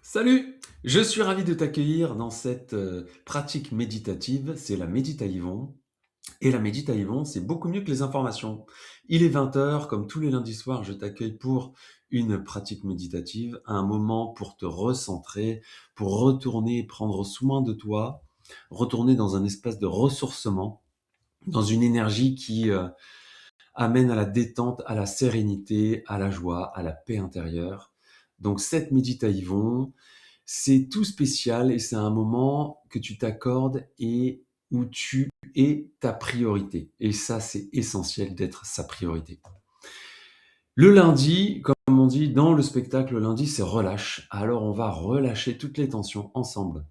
Salut! Je suis ravi de t'accueillir dans cette, pratique méditative, c'est la Médita Yvon et la Médita Yvon, c'est beaucoup mieux que les informations. Il est 20 heures, comme tous les lundis soirs, je t'accueille pour une pratique méditative, un moment pour te recentrer, pour retourner prendre soin de toi, retourner dans un espace de ressourcement, dans une énergie qui, amène à la détente, à la sérénité, à la joie, à la paix intérieure. Donc cette Médita Yvon, c'est tout spécial et c'est un moment que tu t'accordes et où tu es ta priorité. Et ça, c'est essentiel d'être sa priorité. Le lundi, comme on dit dans le spectacle, le lundi, c'est relâche. Alors on va relâcher toutes les tensions ensemble.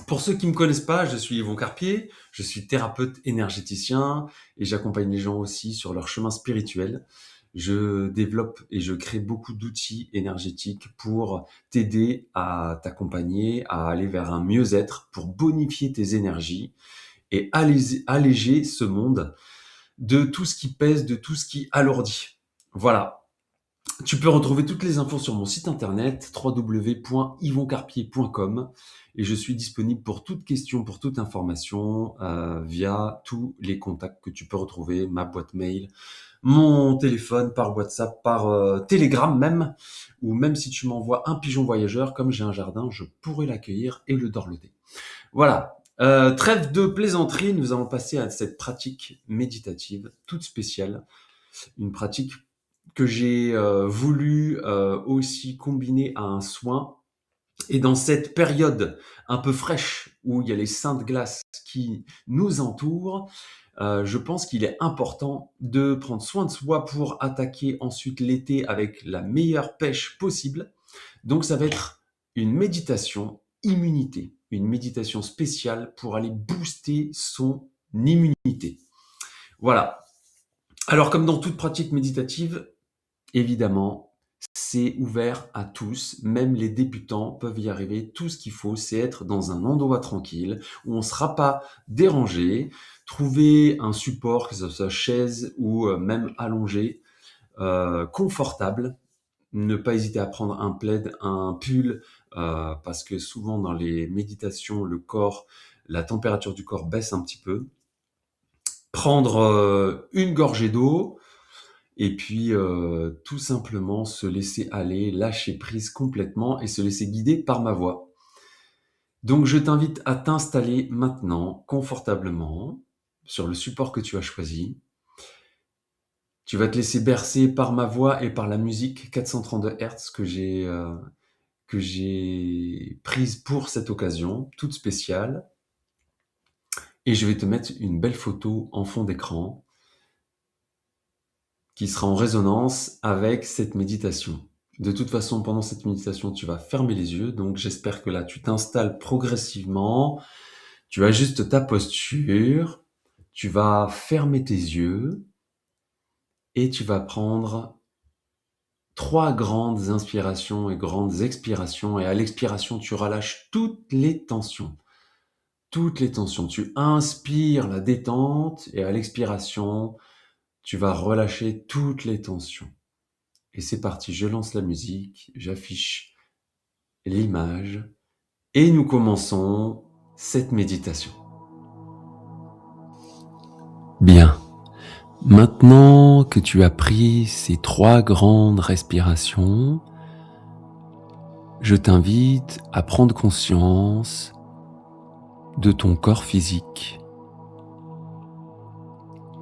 Pour ceux qui ne me connaissent pas, je suis Yvon Carpier, je suis thérapeute énergéticien et j'accompagne les gens aussi sur leur chemin spirituel. Je développe et je crée beaucoup d'outils énergétiques pour t'aider à t'accompagner, à aller vers un mieux-être, pour bonifier tes énergies et alléger ce monde de tout ce qui pèse, de tout ce qui alourdit. Voilà. Tu peux retrouver toutes les infos sur mon site internet www.yvoncarpier.com et je suis disponible pour toute question, pour toute information via tous les contacts que tu peux retrouver, ma boîte mail, mon téléphone, par WhatsApp, par Telegram même, ou même si tu m'envoies un pigeon voyageur, comme j'ai un jardin, je pourrais l'accueillir et le dorloter. Voilà. Trêve de plaisanterie, nous allons passer à cette pratique méditative toute spéciale, une pratique que j'ai voulu aussi combiner à un soin. Et dans cette période un peu fraîche où il y a les saintes glaces qui nous entourent, je pense qu'il est important de prendre soin de soi pour attaquer ensuite l'été avec la meilleure pêche possible. Donc ça va être une méditation immunité, une méditation spéciale pour aller booster son immunité. Voilà. Alors comme dans toute pratique méditative, évidemment, c'est ouvert à tous, même les débutants peuvent y arriver. Tout ce qu'il faut, c'est être dans un endroit tranquille, où on ne sera pas dérangé, trouver un support, que ce soit chaise ou même allongé, confortable. Ne pas hésiter à prendre un plaid, un pull, parce que souvent dans les méditations, le corps, la température du corps baisse un petit peu. Prendre une gorgée d'eau, et puis tout simplement se laisser aller, lâcher prise complètement et se laisser guider par ma voix. Donc je t'invite à t'installer maintenant confortablement sur le support que tu as choisi. Tu vas te laisser bercer par ma voix et par la musique 432 Hz que j'ai prise pour cette occasion, toute spéciale. Et je vais te mettre une belle photo en fond d'écran qui sera en résonance avec cette méditation. De toute façon, pendant cette méditation, tu vas fermer les yeux, donc j'espère que là, tu t'installes progressivement, tu ajustes ta posture, tu vas fermer tes yeux et tu vas prendre 3 grandes inspirations et grandes expirations, et à l'expiration, tu relâches toutes les tensions. Toutes les tensions. Tu inspires la détente et à l'expiration, tu vas relâcher toutes les tensions. Et c'est parti, je lance la musique, j'affiche l'image et nous commençons cette méditation. Bien, maintenant que tu as pris ces 3 grandes respirations, je t'invite à prendre conscience de ton corps physique,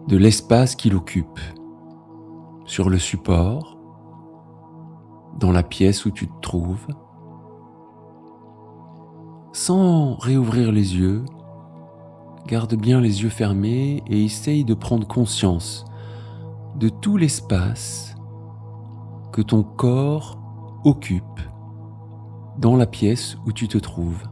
de l'espace qu'il occupe sur le support, dans la pièce où tu te trouves, sans réouvrir les yeux. Garde bien les yeux fermés et essaye de prendre conscience de tout l'espace que ton corps occupe dans la pièce où tu te trouves.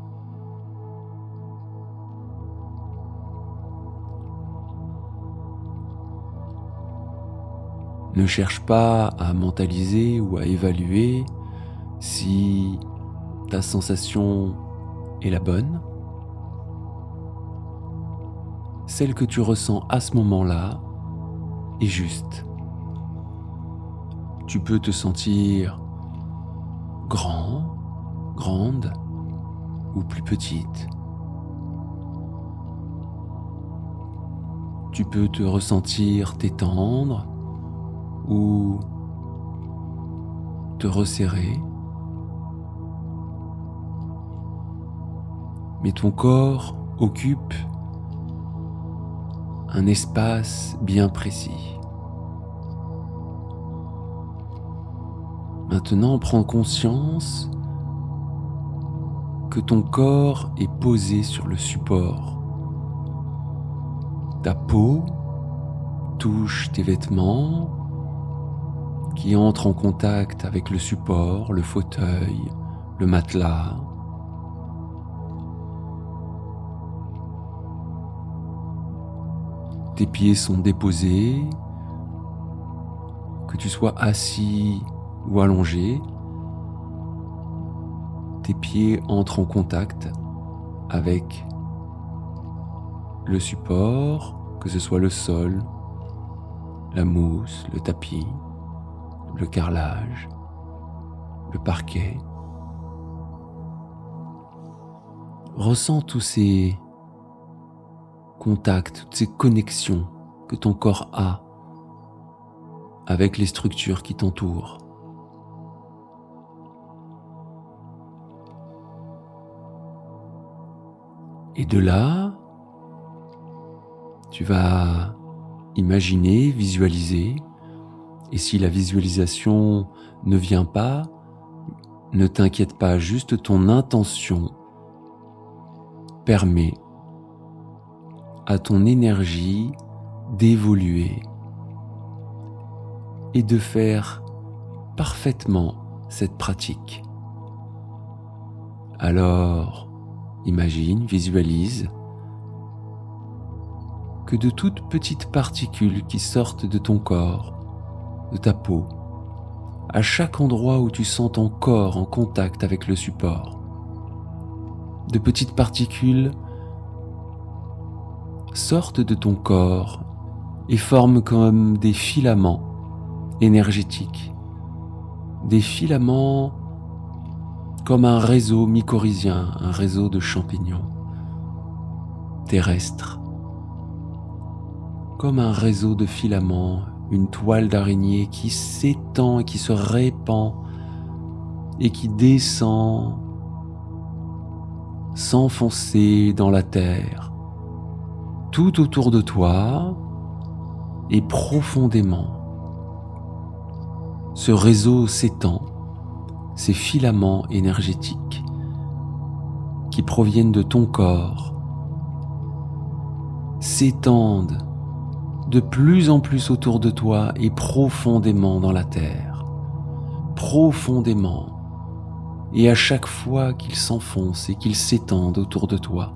Ne cherche pas à mentaliser ou à évaluer si ta sensation est la bonne. Celle que tu ressens à ce moment-là est juste. Tu peux te sentir grand grande ou plus petite. Tu peux te ressentir t'étendre ou te resserrer. Mais ton corps occupe un espace bien précis. Maintenant, prends conscience que ton corps est posé sur le support. Ta peau touche tes vêtements qui entrent en contact avec le support, le fauteuil, le matelas. Tes pieds sont déposés, que tu sois assis ou allongé. Tes pieds entrent en contact avec le support, que ce soit le sol, la mousse, le tapis, le carrelage, le parquet. Ressens tous ces contacts, toutes ces connexions que ton corps a avec les structures qui t'entourent. Et de là, tu vas imaginer, visualiser, et si la visualisation ne vient pas, ne t'inquiète pas, juste ton intention permet à ton énergie d'évoluer et de faire parfaitement cette pratique. Alors, imagine, visualise que de toutes petites particules qui sortent de ton corps, de ta peau, à chaque endroit où tu sens ton corps en contact avec le support, de petites particules sortent de ton corps et forment comme des filaments énergétiques, des filaments comme un réseau mycorhizien, un réseau de champignons terrestres, comme un réseau de filaments, une toile d'araignée qui s'étend et qui se répand et qui descend, s'enfoncer dans la terre, tout autour de toi et profondément. Ce réseau s'étend, ces filaments énergétiques qui proviennent de ton corps s'étendent de plus en plus autour de toi et profondément dans la terre, profondément. Et à chaque fois qu'ils s'enfoncent et qu'ils s'étendent autour de toi,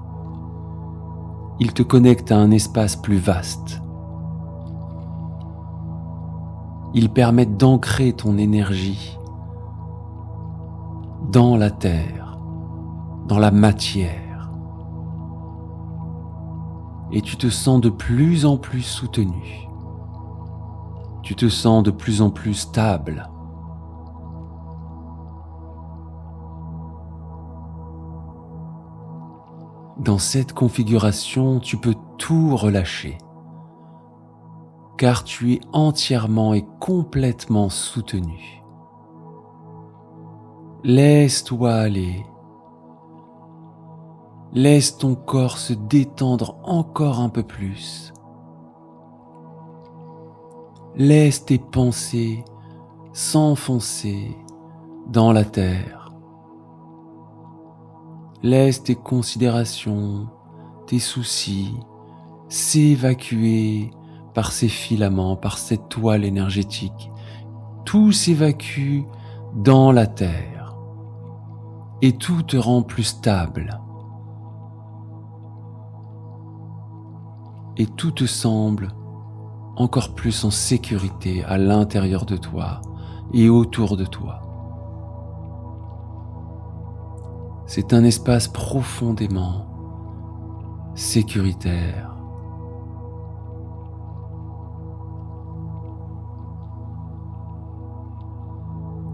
ils te connectent à un espace plus vaste. Ils permettent d'ancrer ton énergie dans la terre, dans la matière. Et tu te sens de plus en plus soutenu. Tu te sens de plus en plus stable. Dans cette configuration, tu peux tout relâcher, car tu es entièrement et complètement soutenu. Laisse-toi aller. Laisse ton corps se détendre encore un peu plus. Laisse tes pensées s'enfoncer dans la terre. Laisse tes considérations, tes soucis s'évacuer par ces filaments, par cette toile énergétique. Tout s'évacue dans la terre et tout te rend plus stable. Et tout te semble encore plus en sécurité à l'intérieur de toi et autour de toi. C'est un espace profondément sécuritaire.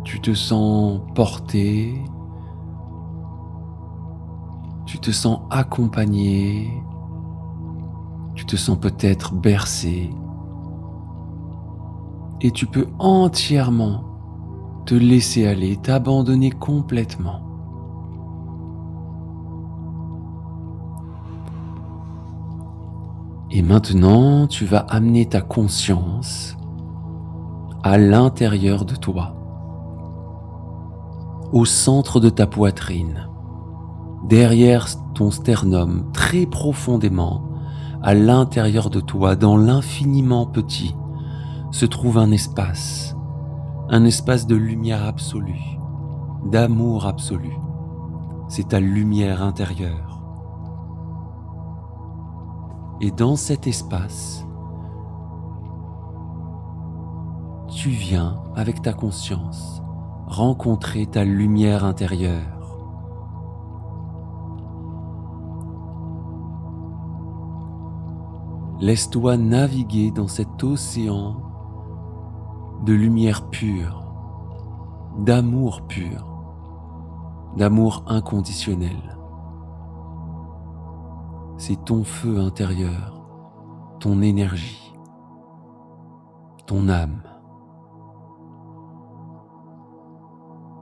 Tu te sens porté Tu te sens accompagné, tu te sens peut-être bercé, et tu peux entièrement te laisser aller, t'abandonner complètement. Et maintenant, tu vas amener ta conscience à l'intérieur de toi, au centre de ta poitrine, derrière ton sternum, très profondément, à l'intérieur de toi, dans l'infiniment petit, se trouve un espace de lumière absolue, d'amour absolu. C'est ta lumière intérieure. Et dans cet espace, tu viens, avec ta conscience, rencontrer ta lumière intérieure. Laisse-toi naviguer dans cet océan de lumière pure, d'amour pur, d'amour inconditionnel. C'est ton feu intérieur, ton énergie, ton âme.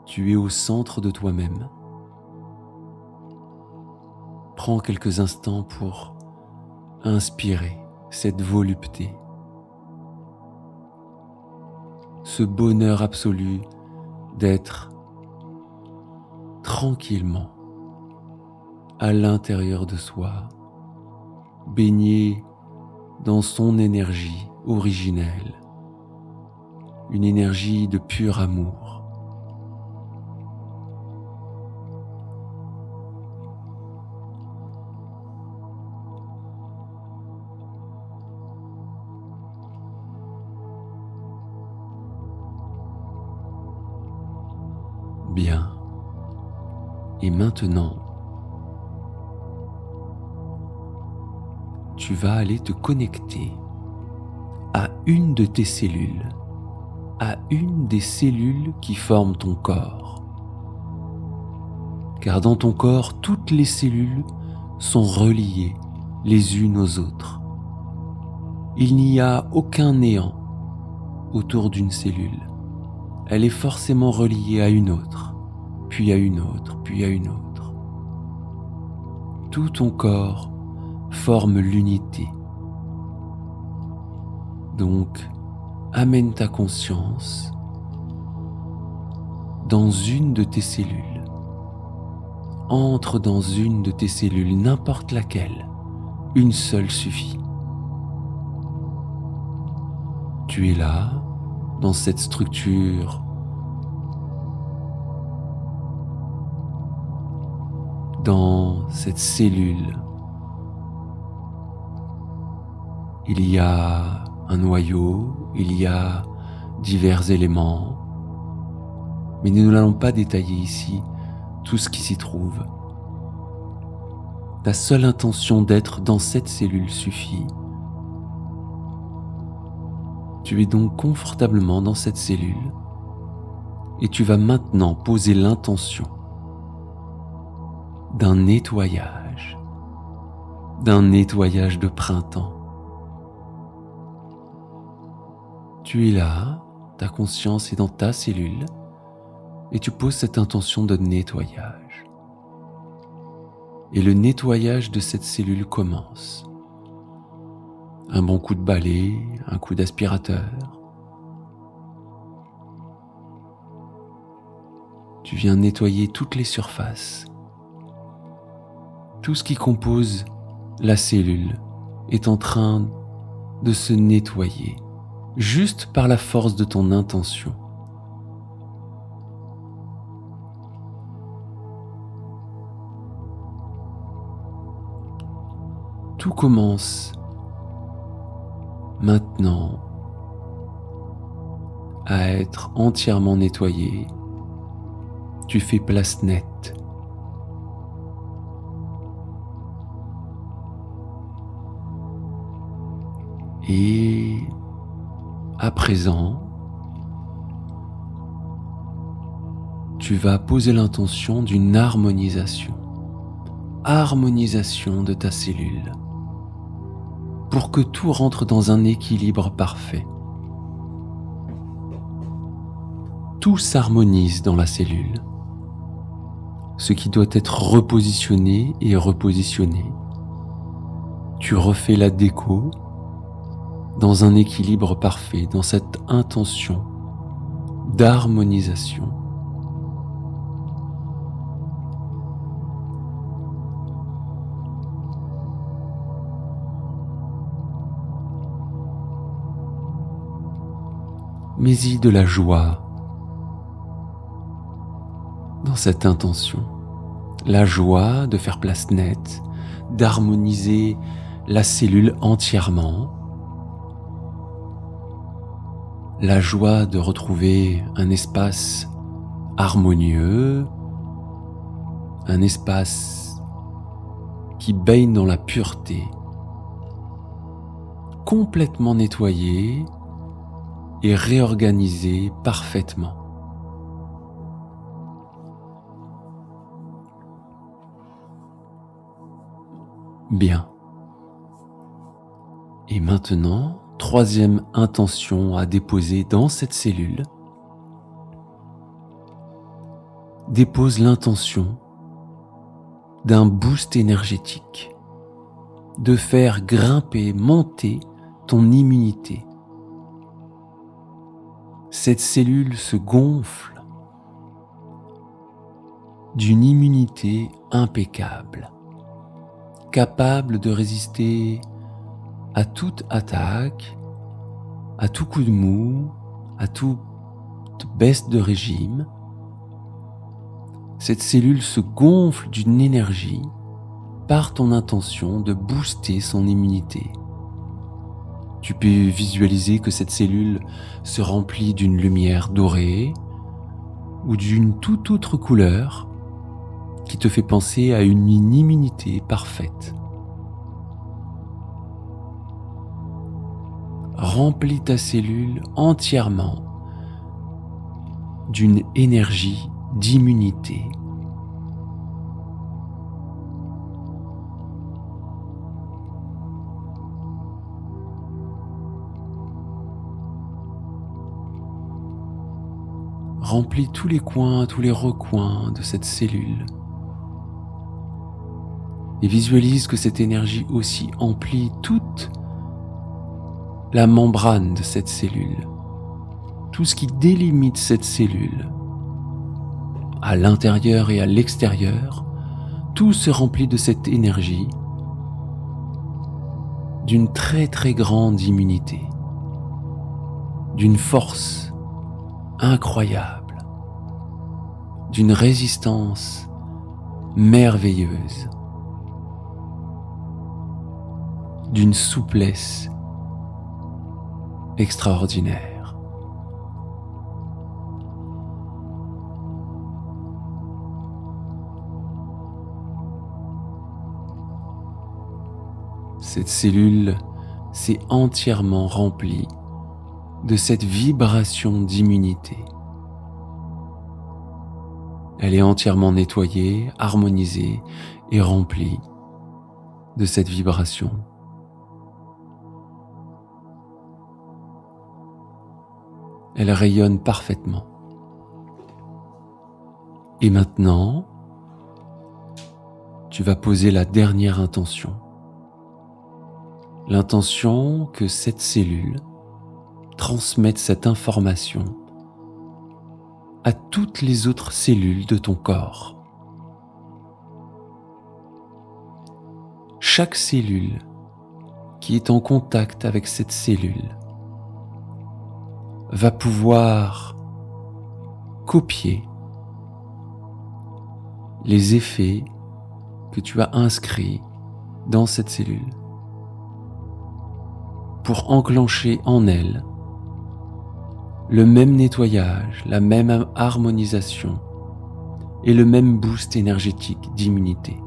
Tu es au centre de toi-même. Prends quelques instants pour inspirer cette volupté, ce bonheur absolu d'être tranquillement à l'intérieur de soi, baigné dans son énergie originelle, une énergie de pur amour. Bien. Et maintenant, tu vas aller te connecter à une de tes cellules, à une des cellules qui forment ton corps. Car dans ton corps, toutes les cellules sont reliées les unes aux autres. Il n'y a aucun néant autour d'une cellule. Elle est forcément reliée à une autre, puis à une autre, puis à une autre. Tout ton corps forme l'unité. Donc, amène ta conscience dans une de tes cellules. Entre dans une de tes cellules, n'importe laquelle, une seule suffit. Tu es là, dans cette structure dans cette cellule. Il y a un noyau, il y a divers éléments, mais nous n'allons pas détailler ici tout ce qui s'y trouve. Ta seule intention d'être dans cette cellule suffit. Tu es donc confortablement dans cette cellule et tu vas maintenant poser l'intention d'un nettoyage de printemps. Tu es là, ta conscience est dans ta cellule et tu poses cette intention de nettoyage. Et le nettoyage de cette cellule commence. Un bon coup de balai, un coup d'aspirateur. Tu viens nettoyer toutes les surfaces. Tout ce qui compose la cellule est en train de se nettoyer, juste par la force de ton intention. Tout commence maintenant à être entièrement nettoyé. Tu fais place nette. Et à présent, tu vas poser l'intention d'une harmonisation harmonisation de ta cellule pour que tout rentre dans un équilibre parfait. Tout s'harmonise dans la cellule. Ce qui doit être repositionné est repositionné. Tu refais la déco dans un équilibre parfait, dans cette intention d'harmonisation. Mets-y de la joie dans cette intention. La joie de faire place nette, d'harmoniser la cellule entièrement. La joie de retrouver un espace harmonieux, un espace qui baigne dans la pureté, complètement nettoyé et réorganisé parfaitement. Bien. Et maintenant, troisième intention à déposer dans cette cellule. Dépose l'intention d'un boost énergétique, de faire grimper, monter ton immunité. Cette cellule se gonfle d'une immunité impeccable, capable de résister à toute attaque, à tout coup de mou, à toute baisse de régime. Cette cellule se gonfle d'une énergie par ton intention de booster son immunité. Tu peux visualiser que cette cellule se remplit d'une lumière dorée ou d'une toute autre couleur qui te fait penser à une immunité parfaite. Remplis ta cellule entièrement d'une énergie d'immunité. Remplis tous les coins, tous les recoins de cette cellule. Et visualise que cette énergie aussi emplit toute la membrane de cette cellule. Tout ce qui délimite cette cellule, à l'intérieur et à l'extérieur, tout se remplit de cette énergie, d'une très très grande immunité, d'une force incroyable, d'une résistance merveilleuse, d'une souplesse extraordinaire. Cette cellule s'est entièrement remplie de cette vibration d'immunité. Elle est entièrement nettoyée, harmonisée et remplie de cette vibration. Elle rayonne parfaitement. Et maintenant, tu vas poser la dernière intention. L'intention que cette cellule transmette cette information à toutes les autres cellules de ton corps. Chaque cellule qui est en contact avec cette cellule va pouvoir copier les effets que tu as inscrits dans cette cellule pour enclencher en elle le même nettoyage, la même harmonisation et le même boost énergétique d'immunité.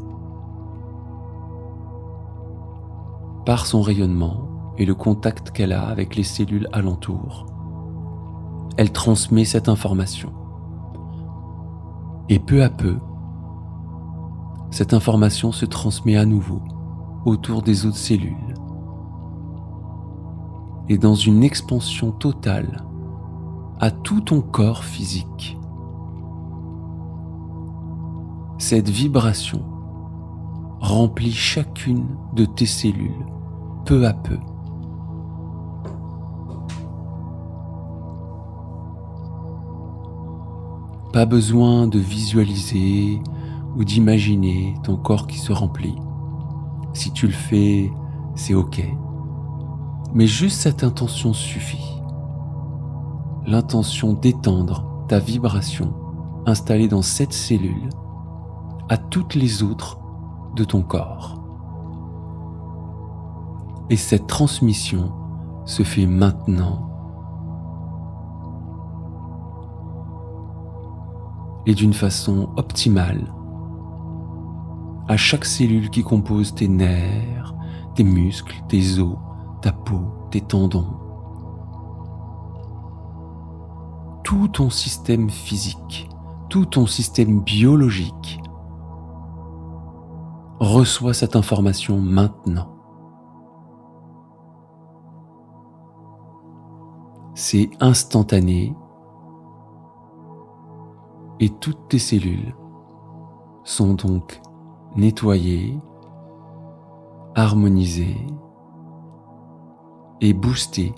Par son rayonnement et le contact qu'elle a avec les cellules alentour, elle transmet cette information. Et peu à peu, cette information se transmet à nouveau autour des autres cellules et dans une expansion totale à tout ton corps physique. Cette vibration remplit chacune de tes cellules peu à peu. Pas besoin de visualiser ou d'imaginer ton corps qui se remplit. Si tu le fais, c'est ok. Mais juste cette intention suffit. L'intention d'étendre ta vibration installée dans cette cellule à toutes les autres de ton corps. Et cette transmission se fait maintenant. Et d'une façon optimale à chaque cellule qui compose tes nerfs, tes muscles, tes os, ta peau, tes tendons. Tout ton système physique, tout ton système biologique reçoit cette information maintenant. C'est instantané et toutes tes cellules sont donc nettoyées, harmonisées et boostées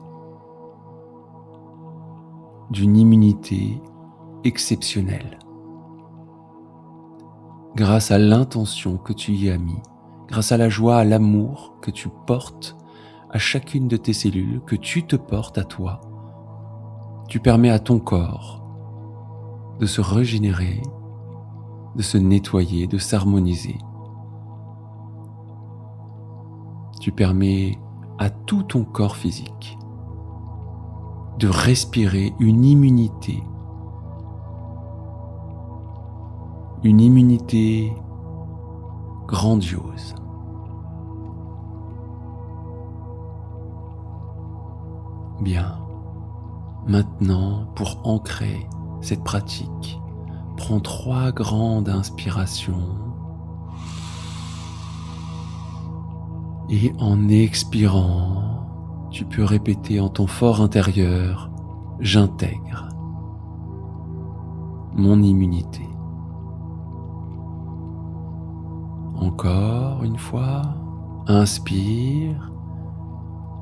d'une immunité exceptionnelle. Grâce à l'intention que tu y as mis, grâce à la joie, à l'amour que tu portes à chacune de tes cellules, que tu te portes à toi, tu permets à ton corps de se régénérer, de se nettoyer, de s'harmoniser. Tu permets à tout ton corps physique de respirer une immunité grandiose. Bien, maintenant pour ancrer cette pratique, prends 3 grandes inspirations et en expirant, tu peux répéter en ton fort intérieur, j'intègre mon immunité. Encore une fois, inspire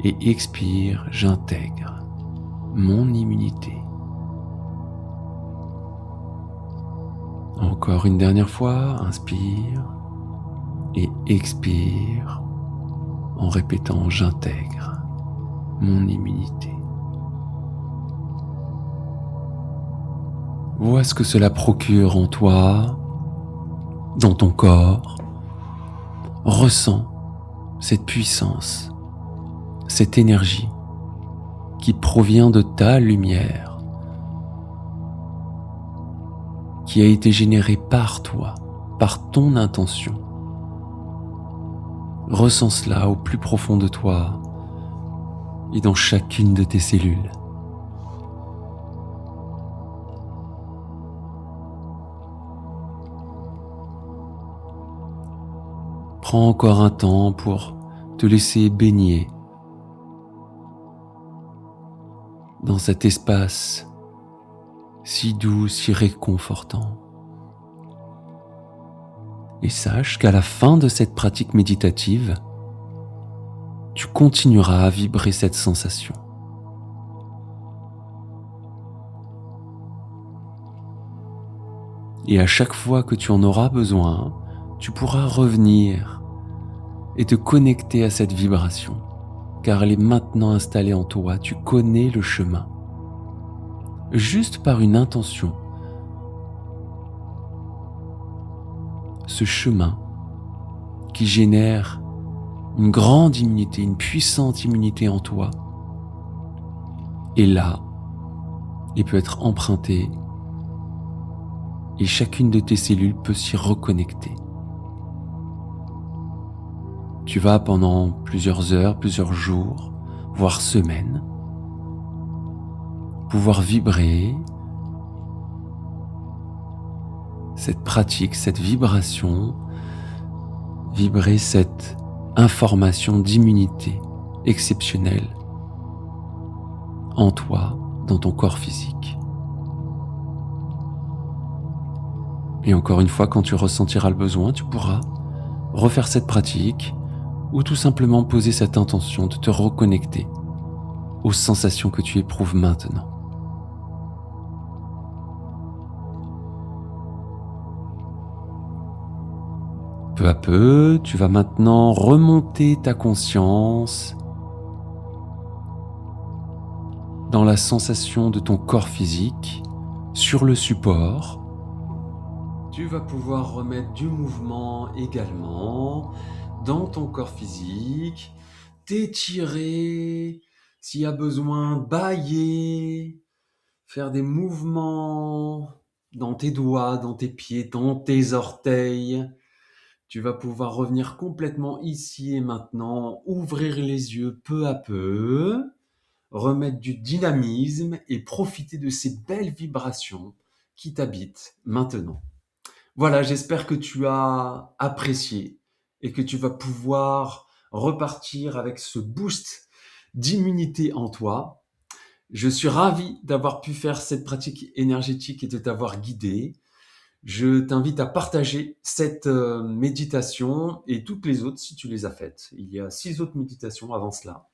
et expire, j'intègre mon immunité. Encore une dernière fois, inspire et expire en répétant j'intègre mon immunité. Vois ce que cela procure en toi, dans ton corps. Ressens cette puissance, cette énergie qui provient de ta lumière, qui a été générée par toi, par ton intention. Ressens cela au plus profond de toi et dans chacune de tes cellules. Prends encore un temps pour te laisser baigner dans cet espace si doux, si réconfortant. Et sache qu'à la fin de cette pratique méditative, tu continueras à vibrer cette sensation. Et à chaque fois que tu en auras besoin, tu pourras revenir et te connecter à cette vibration, car elle est maintenant installée en toi, tu connais le chemin. Juste par une intention, ce chemin qui génère une grande immunité, une puissante immunité en toi, est là et peut être emprunté, et chacune de tes cellules peut s'y reconnecter. Tu vas pendant plusieurs heures, plusieurs jours, voire semaines, pouvoir vibrer cette pratique, cette vibration vibrer cette information d'immunité exceptionnelle en toi, dans ton corps physique. Et encore une fois, quand tu ressentiras le besoin, tu pourras refaire cette pratique ou tout simplement poser cette intention de te reconnecter aux sensations que tu éprouves maintenant. Peu à peu, tu vas maintenant remonter ta conscience dans la sensation de ton corps physique sur le support. Tu vas pouvoir remettre du mouvement également dans ton corps physique, t'étirer, s'il y a besoin, bâiller, faire des mouvements dans tes doigts, dans tes pieds, dans tes orteils. Tu vas pouvoir revenir complètement ici et maintenant, ouvrir les yeux peu à peu, remettre du dynamisme et profiter de ces belles vibrations qui t'habitent maintenant. Voilà, j'espère que tu as apprécié et que tu vas pouvoir repartir avec ce boost d'immunité en toi. Je suis ravi d'avoir pu faire cette pratique énergétique et de t'avoir guidé. Je t'invite à partager cette méditation et toutes les autres si tu les as faites. Il y a 6 autres méditations avant cela.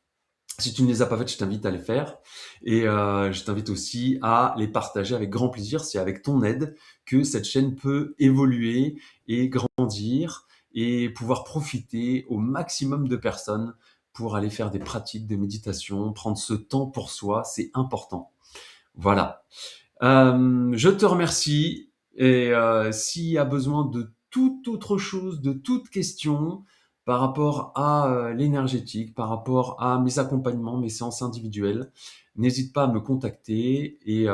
Si tu ne les as pas faites, je t'invite à les faire. Et je t'invite aussi à les partager avec grand plaisir. C'est avec ton aide que cette chaîne peut évoluer et grandir et pouvoir profiter au maximum de personnes pour aller faire des pratiques de méditation, prendre ce temps pour soi, c'est important. Voilà. Je te remercie et s'il y a besoin de toute autre chose, de toute question par rapport à l'énergétique, par rapport à mes accompagnements, mes séances individuelles, n'hésite pas à me contacter et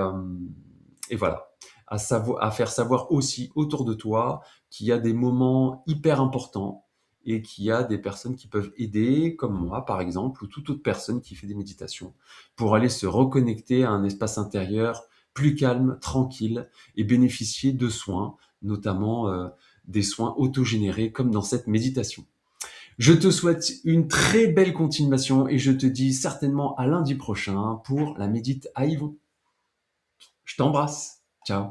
voilà, à faire savoir aussi autour de toi qu'il y a des moments hyper importants et qu'il y a des personnes qui peuvent aider, comme moi par exemple, ou toute autre personne qui fait des méditations, pour aller se reconnecter à un espace intérieur plus calme, tranquille et bénéficier de soins, notamment des soins autogénérés comme dans cette méditation. Je te souhaite une très belle continuation et je te dis certainement à lundi prochain pour la médite à Yvon. Je t'embrasse. Ciao.